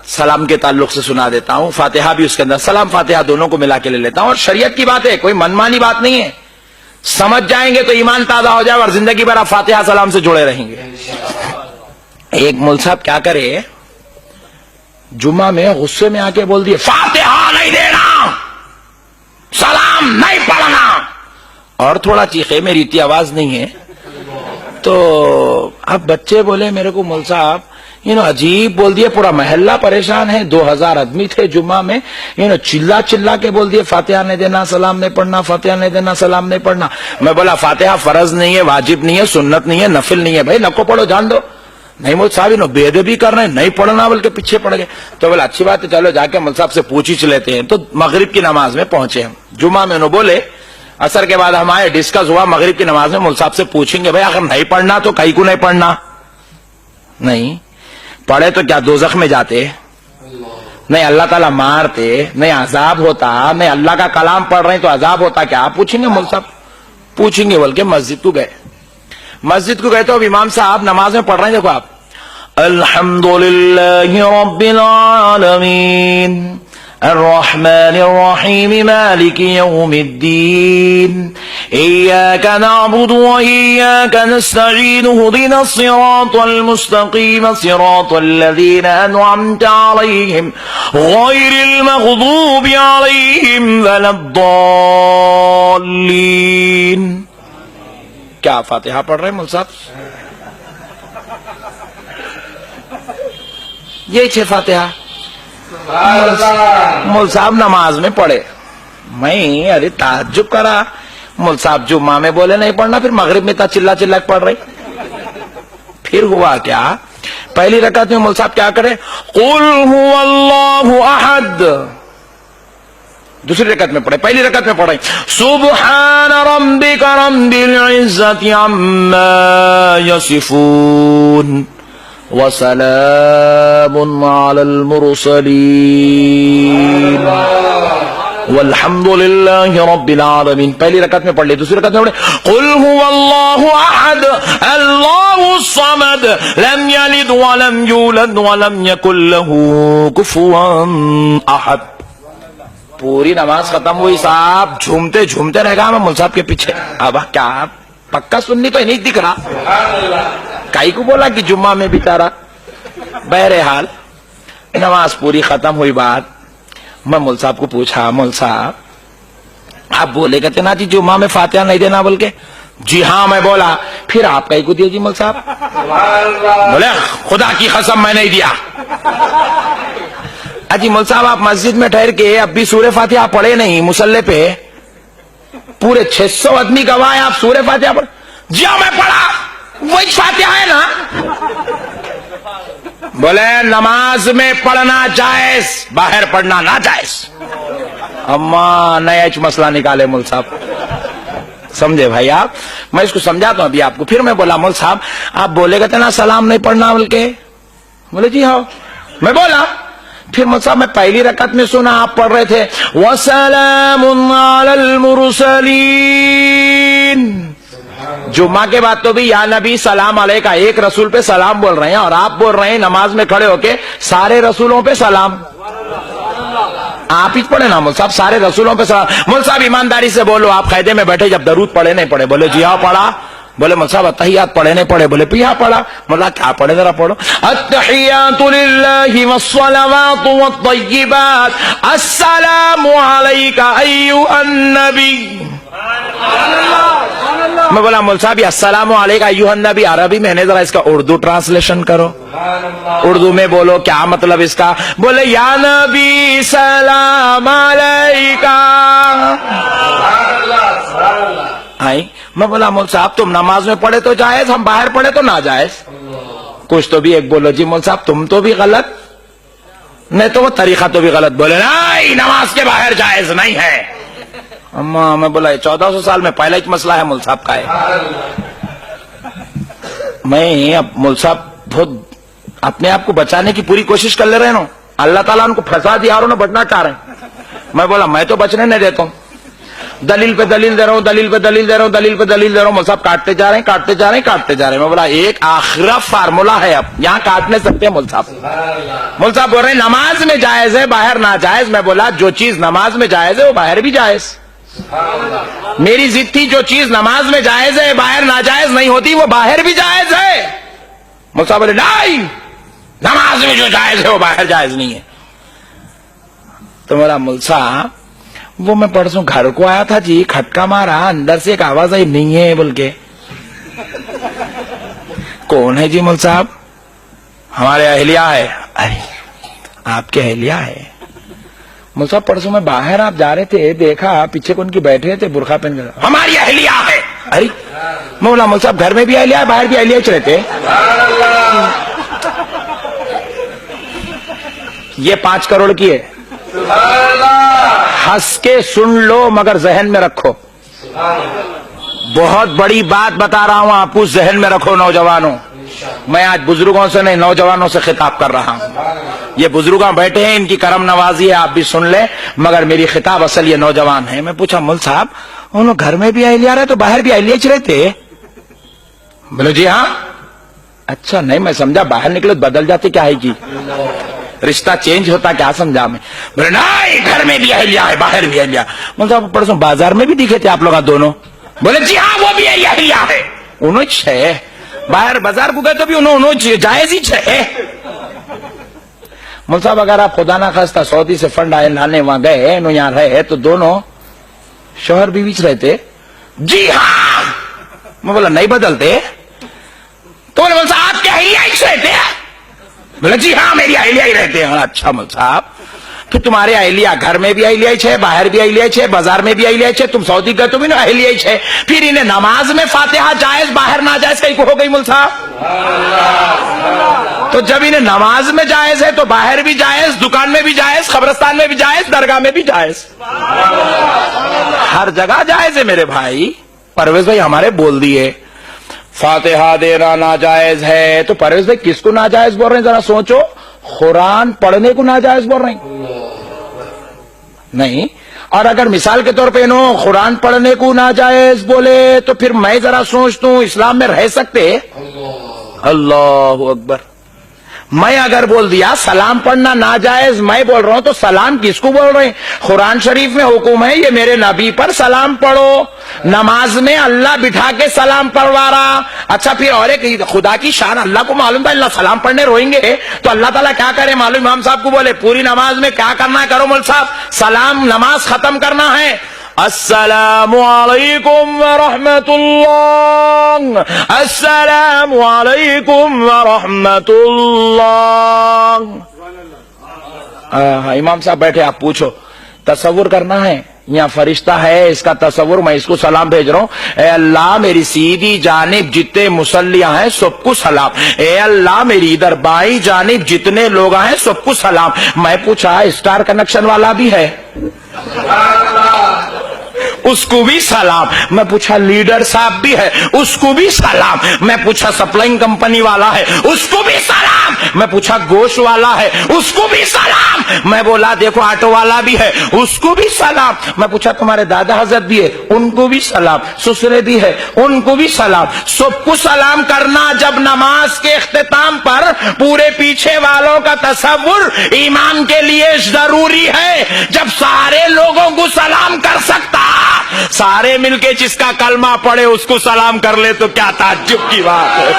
سلام کے تعلق سے سنا دیتا ہوں، فاتحہ بھی اس کے اندر، سلام فاتحہ دونوں کو ملا کے لے لیتا ہوں، اور شریعت کی بات ہے، کوئی منمانی بات نہیں ہے، سمجھ جائیں گے تو ایمان تازہ ہو جائے اور زندگی بھر آپ فاتحہ سلام سے جڑے رہیں گے۔ ایک مول صاحب کیا کرے، جمعہ میں غصے میں آ کے بول دیے فاتحہ نہیں دینا، سلام نہیں پڑھنا، اور تھوڑا چیخے، میری اتنی آواز نہیں ہے، تو اب بچے بولے میرے کو مول صاحب عجیب بول دیے، پورا محلہ پریشان ہے، 2000 آدمی تھے جمعہ میں، چلا چلا کے بول دیے فاتحہ نہیں دینا، سلام نہیں پڑھنا، فاتحہ نہیں دینا، سلام نہیں پڑھنا۔ میں بولا فاتحہ فرض نہیں ہے، واجب نہیں ہے، سنت نہیں ہے، نفل نہیں ہے، بھائی نکو پڑھو، جان دو۔ نہیں مول صاحب بے ادبی کر رہے ہیں، نہیں پڑھنا بلکہ پیچھے پڑ گئے۔ تو بولا اچھی بات ہے، چلو جا کے مول صاحب سے پوچھ ہی لیتے ہیں۔ تو مغرب کی نماز میں پہنچے ہم، جمعہ میں انہوں بولے، اثر کے بعد ہم آئے، ڈسکس ہوا، مغرب کی نماز میں مول صاحب سے پوچھیں گے بھائی اگر نہیں پڑھنا تو کہیں کو نہیں پڑھنا، نہیں پڑھے تو کیا دوزخ میں جاتے، نہیں اللہ تعالیٰ مارتے، نہیں عذاب ہوتا، نہیں اللہ کا کلام پڑھ رہے ہیں تو عذاب ہوتا، کیا آپ پوچھیں گے مول صاحب؟ پوچھیں گے، بلکہ مسجد کو گئے تو اب امام صاحب نماز میں پڑھ رہے ہیں، دیکھو آپ، الحمدللہ رب العالمین الرحمن الرحیم مالک یوم الدین ایاک نعبد وإیاک نستعین اهدنا الصراط المستقیم صراط الذین انعمت علیہم غیر المغضوب علیہم ولا الضالین۔ کیا فاتحہ پڑھ رہے ہیں مول صاحب؟ یہی چھ فاتحہ مول صاحب نماز میں پڑھے۔ میں ارے تعجب کرا، مول صاحب جمعہ میں بولے نہیں پڑھنا، پھر مغرب میں تا چلا چلا پڑھ رہے۔ پھر ہوا کیا، پہلی رکعت میں مول صاحب کیا کرے، قل هو اللہ احد، دوسری رکعت میں پڑھے، پہلی رکعت میں پڑھے سبحان ربک رب العزت عما یصفون وسلام علی المرسلین والحمد للہ رب العالمین۔ پہلی رکعت میں پڑھ لی، دوسری رکعت میں پڑھے قل هو اللہ احد اللہ الصمد لم یلد ولم یولد ولم یکن له کفوا احد۔ پوری نماز ختم ہوئی، صاحب جھومتے جھومتے رہ گا میں مول صاحب کے پیچھے۔ اب کیا پکا سننی تو نہیں دکھ رہا، کائی کو بولا کہ جمعہ میں بیچارہ۔ بہرحال نماز پوری ختم ہوئی، بات میں مول صاحب کو پوچھا، مول صاحب آپ بولے کہتے نا جی جمعہ میں فاتحہ نہیں دینا، بلکہ جی ہاں میں بولا، پھر آپ کائی کو دیے جی مول صاحب؟ بولے خدا کی قسم میں نہیں دیا۔ اجی مول صاحب آپ مسجد میں ٹھہر کے اب بھی سورہ فاتحہ پڑھے نہیں، مصلی پہ پورے 600 آدمی گواہ ہیں، آپ سورہ فاتحہ پڑھ؟ جی ہاں میں پڑھا، وہی فاتحہ ہے نا۔ بولے نماز میں پڑھنا جائز، باہر پڑھنا ناجائز۔ اما نیا مسئلہ نکالے مول صاحب، سمجھے بھائی آپ؟ میں اس کو سمجھاتا ہوں ابھی آپ کو۔ پھر میں بولا مول صاحب آپ بولے گا نا سلام نہیں پڑھنا، بلکہ بولے جی ہاں میں بولا۔ پھر مول صاحب میں پہلی رکعت میں سنا آپ پڑھ رہے تھے وَسَلَامٌ عَلَى الْمُرْسَلِينَ، جمعہ کے بعد تو بھی یا نبی سلام علیکہ، ایک رسول پہ سلام بول رہے ہیں، اور آپ بول رہے ہیں نماز میں کھڑے ہو کے سارے رسولوں پہ سلام۔ آپ ہی پڑھے نا مول صاحب، سارے رسولوں پہ سلام۔ مول صاحب ایمانداری سے بولو، آپ قاعدے میں بیٹھے جب درود پڑھے نہیں پڑھے؟ بولے جی ہاں پڑھا۔ بولے مول صاحب اتحیات پڑھے نہیں پڑھے؟ بولے پیا پڑھا۔ مولا کیا پڑھے ذرا پڑھو، التحیات للہ والصلوات والطیبات السلام علیک ایھا النبی۔ میں بولا مول صاحب السلام علیکم ایھا النبی عربی میں ہے، ذرا اس کا اردو ٹرانسلیشن کرو، اردو میں بولو کیا مطلب اس کا؟ بولے یا نبی سلام علیکہ۔ میں بولا مول صاحب تم نماز میں پڑھے تو جائز، ہم باہر پڑھے تو ناجائز، کچھ تو بھی ایک بولو جی مول صاحب تم تو بھی غلط، نہیں تو وہ طریقہ تو بھی غلط۔ بولے نہیں نماز کے باہر جائز نہیں ہے۔ اما میں بولا 1400 سال میں پہلا ایک مسئلہ ہے مول صاحب کا ہے۔ میں اب مول صاحب بہت اپنے آپ کو بچانے کی پوری کوشش کر لے رہے ہیں، اللہ تعالیٰ ان کو پھنسا دیا اور انہیں بچنا چاہ رہے ہیں۔ میں بولا میں تو بچنے نہیں دیتا ہوں۔ دلیل پہ دلیل دے رہا ہوں، دلیل پہ دلیل دے رہا ہوں، دلیل پہ دلیل دے رہا ہوں، مول صاحب کاٹتے جا رہے ہیں، کاٹتے جا رہے ہیں، کاٹتے جا رہے ہیں. میں بولا ایک آخرا فارمولا ہے، اب یہاں کاٹ نہیں سکتے مول صاحب. مول صاحب بول رہے ہیں نماز میں جائز ہے، باہر ناجائز. میں بولا جو چیز نماز میں جائز ہے وہ باہر بھی جائز. میری ضد تھی جو چیز نماز میں جائز ہے باہر ناجائز نہیں ہوتی وہ باہر بھی جائز ہے. مول صاحب بولے نہیں، نماز میں جو جائز ہے وہ باہر جائز نہیں ہے. تو میرا مول صاحب وہ میں پرسوں گھر کو آیا تھا جی، کھٹکا مارا، اندر سے ایک آواز آئی نہیں ہے بول کے. کون ہے جی مول صاحب؟ ہمارے اہلیہ ہے. ارے آپ کے اہلیہ ہے؟ مول صاحب پرسوں میں باہر آپ جا رہے تھے، دیکھا پیچھے کون کی بیٹھے تھے برقع پہن کر. ہماری اہلیہ ہے. ارے میں بولا مول صاحب گھر میں بھی اہلیہ ہے باہر بھی اہلیہ چ رہتے. یہ 5 کروڑ کی ہے، ہنس کے سن لو مگر ذہن میں رکھو. بہت بڑی بات بتا رہا ہوں آپ کو، ذہن میں رکھو نوجوانوں. میں آج بزرگوں سے نہیں نوجوانوں سے خطاب کر رہا ہوں. یہ بزرگاں بیٹھے ہیں، ان کی کرم نوازی ہے، آپ بھی سن لیں، مگر میری خطاب اصل یہ نوجوان ہے. میں پوچھا مول صاحب ان لوگ گھر میں بھی اہلیہ رہے تو باہر بھی اہلیہ چ رہتے؟ بولے جی ہاں. اچھا نہیں میں سمجھا باہر نکلے تو بدل جاتے کیا ہے جی، رشتہ چینج ہوتا کیا سمجھا میں. بولے نہیں گھر میں بھی اہلیہ ہے باہر بھی اہلیہ. مول صاحب پرسوں بازار میں بھی دکھے تھے آپ لوگ دونوں. بولے جی ہاں وہ بھی اہلیہ ہے. انہوں چھ باہر بازار کو گئے تو بھی انہوں جائز ہی ہے. مول صاحب اگر آپ خدا نہ خواستہ سعودی سے فنڈ آئے لانے وہاں گئے انہوں یہاں رہے تو دونوں شوہر بیوی چ رہتے؟ جی ہاں. میں بولا نہیں بدلتے؟ تو بولے مول صاحب آپ کے اہلیہ ہی رہتے ہیں؟ بولا جی ہاں میری اہلیہ ہی رہتے ہیں. اچھا مول صاحب پھر تمہارے اہلیہ گھر میں بھی اہلیہ ہے باہر بھی اہلیہ ہے بازار میں بھی اہلیہ ہے، تم سعودی گئے تو بھی نا اہلیہ ہے. پھر انہیں نماز میں فاتحہ جائز باہر ناجائز کہیں کو ہو گئی مول صاحب؟ تو جب انہیں نماز میں جائز ہے تو باہر بھی جائز، دکان میں بھی جائز، قبرستان میں بھی جائز، درگاہ میں بھی جائز، ہر جگہ جائز ہے میرے بھائی. پرویز بھائی ہمارے بول دیے فاتحہ دینا ناجائز ہے، تو پرویز بھائی کس کو ناجائز بول رہے ہیں ذرا سوچو. قرآن پڑھنے کو ناجائز بول رہے ہیں؟ نہیں. اور اگر مثال کے طور پہ انہوں قرآن پڑھنے کو ناجائز بولے تو پھر میں ذرا سوچتا ہوں اسلام میں رہ سکتے؟ اللہ اکبر. میں اگر بول دیا سلام پڑھنا ناجائز، میں بول رہا ہوں تو سلام کس کو بول رہے ہیں؟ قرآن شریف میں حکم ہے یہ میرے نبی پر سلام پڑھو، نماز میں اللہ بٹھا کے سلام پڑھوا رہا. اچھا پھر اور ایک خدا کی شان اللہ کو معلوم تھا اللہ سلام پڑھنے روئیں گے تو اللہ تعالیٰ کیا کرے معلوم؟ امام صاحب کو بولے پوری نماز میں کیا کرنا ہے کرو مول صاحب، سلام نماز ختم کرنا ہے. السلام علیکم ورحمۃ اللہ، السلام علیکم ورحمۃ اللہ. امام صاحب بیٹھے آپ پوچھو تصور کرنا ہے یہاں فرشتہ ہے اس کا تصور، میں اس کو سلام بھیج رہا ہوں، اے اللہ میری سیدھی جانب جتنے مصلیاں ہیں سب کو سلام، اے اللہ میری ادھر بائیں جانب جتنے لوگ ہیں سب کو سلام. میں پوچھا اسٹار کنیکشن والا بھی ہے اس کو بھی سلام. میں پوچھا لیڈر صاحب بھی ہے اس کو بھی سلام. میں پوچھا سپلائنگ کمپنی والا ہے اس کو بھی سلام. میں پوچھا گوشت والا ہے اس کو بھی سلام. میں بولا دیکھو آٹو والا بھی ہے اس کو بھی سلام. میں پوچھا تمہارے دادا حضرت بھی ہے ان کو بھی سلام، سسرے بھی ہے ان کو بھی سلام. سب کو سلام کرنا. جب نماز کے اختتام پر پورے پیچھے والوں کا تصور ایمان کے لیے ضروری ہے. جب سارے لوگوں کو سلام کر سکتا، سارے مل کے جس کا کلمہ پڑھے اس کو سلام کر لے تو کیا تعجب کی بات ہے.